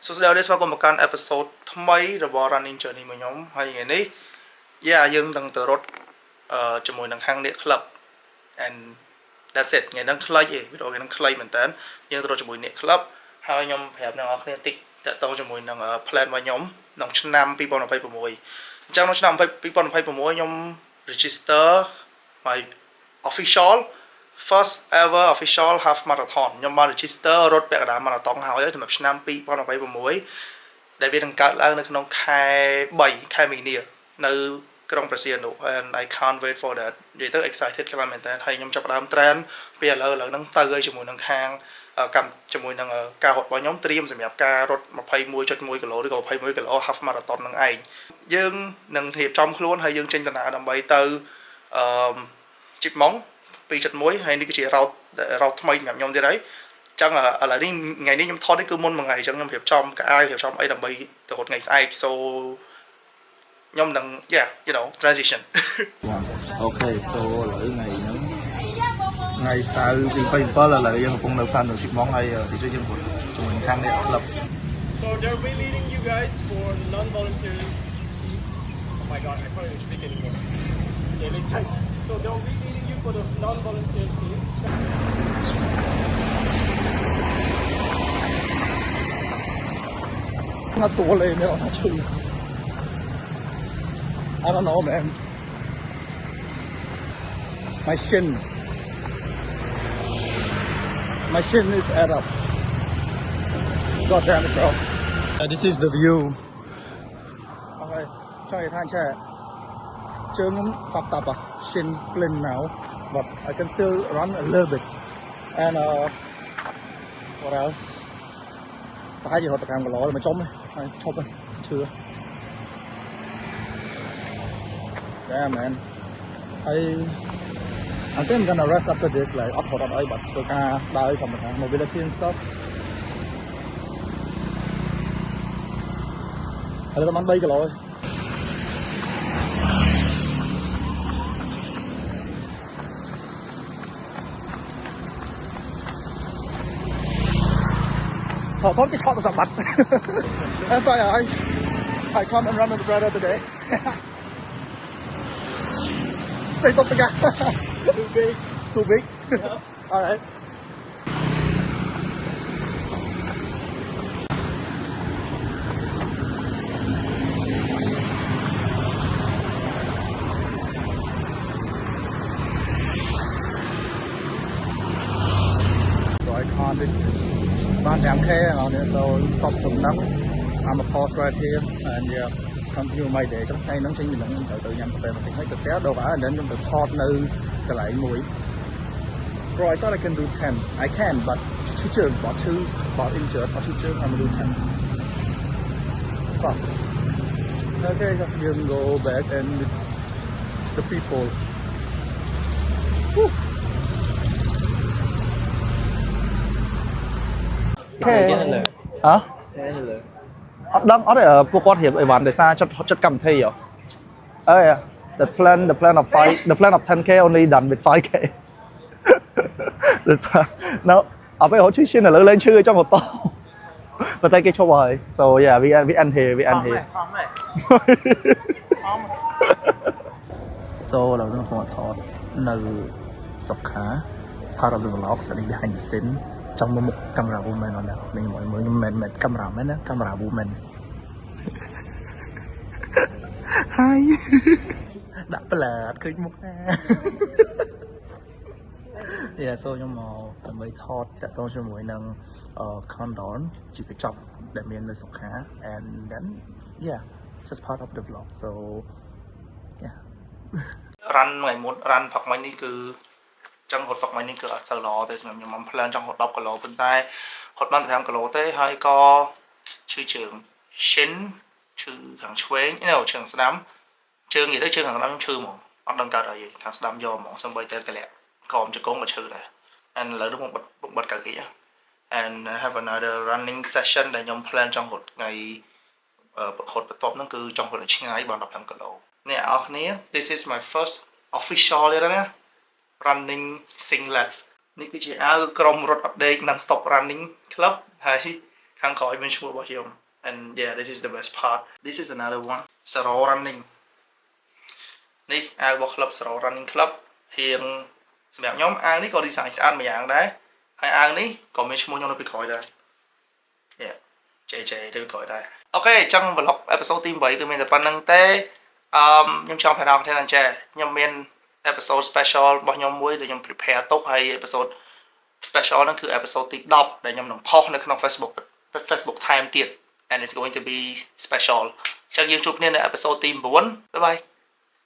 សួស្តីអ្នកស្វាគមន៍មកកាន់ episode ថ្មីរបស់ Running Journey របស់ខ្ញុំហើយថ្ងៃនេះយើងនឹងទៅរត់ជាមួយនឹងហាងអ្នក club and that's it ថ្ងៃហ្នឹងខ្លីទេវីដេអូហ្នឹងខ្លីមែនតើយើងទៅរត់ជាមួយអ្នក club ហើយខ្ញុំប្រាប់អ្នកនរគ្នាតិចតទៅជាមួយនឹង plan របស់ខ្ញុំក្នុងឆ្នាំ2026អញ្ចឹងក្នុងឆ្នាំ2026ខ្ញុំ register my official first ever official half marathon ខ្ញុំបាន register រត់ពាក់កណ្ដាល marathon ហើយសម្រាប់ឆ្នាំ2026ដែលវានឹងកើតឡើងនៅក្នុងខែ3ខែមីនានៅក្រុងព្រះសីហនុ and I can't wait for that និយាយទៅ excited ខ្លាំងមែនតើហើយខ្ញុំចាប់ផ្ដើម train ពីឥឡូវហ្នឹងទៅហើយជាមួយនឹងខាងជាមួយនឹងការរត់របស់ខ្ញុំត្រៀមសម្រាប់ការរត់ 21.1 គីឡូឬក៏21គីឡូ half marathon នឹងឯងយើងនឹងរៀបចំខ្លួនហើយយើងចេញដំណើរដើម្បីទៅជីបម៉ុង 2.1 ហើយនេះគឺជា route ថ្មីសម្រាប់ខ្ញុំទៀតហើយអញ្ចឹងឥឡូវនេះថ្ងៃនេះខ្ញុំថតនេះគឺមុនមួយថ្ងៃអញ្ចឹងខ្ញុំរៀបចំកាយរៀបចំអីដើម្បីទៅរត់ថ្ងៃស្អែក so ខ្ញុំនឹង transition អូខេ so ឥឡូវថ្ងៃសៅរ៍ទី27ឥឡូវយើងកំពុងនៅផ្សារនៅជីបម៉ុងហើយទីនេះយើងជាមួយខាងនេះក្លឹប So they're really leading you guys for the non-volunteer team. Oh my god, I can't even speak anymore. Okay, so they're really leading you for the non-volunteer team. Not so late, no, actually. I don't know, man. My shin is add up. God damn it, bro. This is the view. Okay, cho you time check. Chân fucked up, shin split now, but I can still run a little bit. And what else? Tại vì họ tập làm cái lỗ mà trống ấy, chop ấy, chưa. Damn man, I think I'm gonna rest after this, like up but so die from the mobility and stuff. Hay là tao bay cái lối. Họ có cái chọn sập mặt. That's why I come and run with the brother today. They took the guy. Too big. Too big. Yeah. All right. So I can't run down here on it, so stop from now. I'm a pause right here and yeah. Continue my day trong ngày nắng chính mình đang từ từ nhằm về một cái mấy cực kéo đồ vả đến trong từ hot nơi trở lại mũi. Bro, I thought I can do 10. I can, but teacher bought injured, but teacher I'm gonna do 10. Fuck. Okay, you can go back and with the people. Woo. Okay. Hả? Ở đây ở Phuket hiệp ở bản để xa chất cầm thi rồi. The plan of 10k only done with 5k. No, ở bên họ chuyên xin là lên chơi trong một to. Và tay cái cho rồi. So yeah, we end here. So là nó còn thọtនៅសុខា part of the vlog ស្ដី behind the scene trong một camera woman អត់នេះមើលខ្ញុំមិនមែន camera man ណា camera woman Hi ដាក់ផ្លាតឃើញមុខណា Yeah, so ខ្ញុំមកដើម្បីថតតាក់ទងជាមួយនឹង Condon ជាកញ្ចប់ដែលមាននៅសុខា and then yeah just part of the vlog so yeah run ថ្ងៃមុន run ផឹកមិញនេះគឺចឹងហត់ផឹកមិញនេះគឺអត់សូវល្អទេសម្រាប់ខ្ញុំ plan ចង់ហត់10គីឡូប៉ុន្តែហត់បាន5គីឡូទេហើយក៏ឈឺជើង shin ឈឺខាងឆ្វេងជើងស្ដាំជើងនិយាយទៅជើងខាងស្ដាំខ្ញុំឈឺហ្មងអត់ដឹងកើតអីខាងស្ដាំយកហ្មងសូម្បីតែកលាក់កមជង្គង់ក៏ឈឺដែរ and ឥឡូវនេះខ្ញុំបិទកៅអី and have another running session ដែលខ្ញុំ plan ចង់ហត់ថ្ងៃហត់បន្ទាប់ហ្នឹងគឺចង់ហត់ឆ្ងាយបាន15គីឡូអ្នកនរគ្នា this is my first official ទេណា running singlet នេះគឺជាអាវក្រុមរត់អត់ដេក non stop running club ហើយ ខាងក្រោយមានឈ្មោះរបស់ខ្ញុំ and yeah this is the best part this is another one Saro running នេះអាវរបស់ club Saro running club រៀងសម្រាប់ខ្ញុំអាវនេះក៏ design ស្អាតម្យ៉ាងដែរហើយអាវនេះក៏មានឈ្មោះខ្ញុំនៅពីក្រោយដែរ yeah JJ ទៅពីក្រោយដែរអូខេអញ្ចឹង vlog episode ទី8គឺមានតែប៉ុណ្្នឹងទេខ្ញុំចង់ប្រាប់អ្នកទាំងអស់គ្នាខ្ញុំមាន episode special របស់ខ្ញុំមួយដែលខ្ញុំ prepare ទុកហើយ episode special ហ្នឹងគឺ episode ទី10ដែលខ្ញុំនឹងផុសនៅក្នុង Facebook ថែមទៀត and it's going to be special អញ្ចឹងយើងជួបគ្នានៅ episode ទី9 bye bye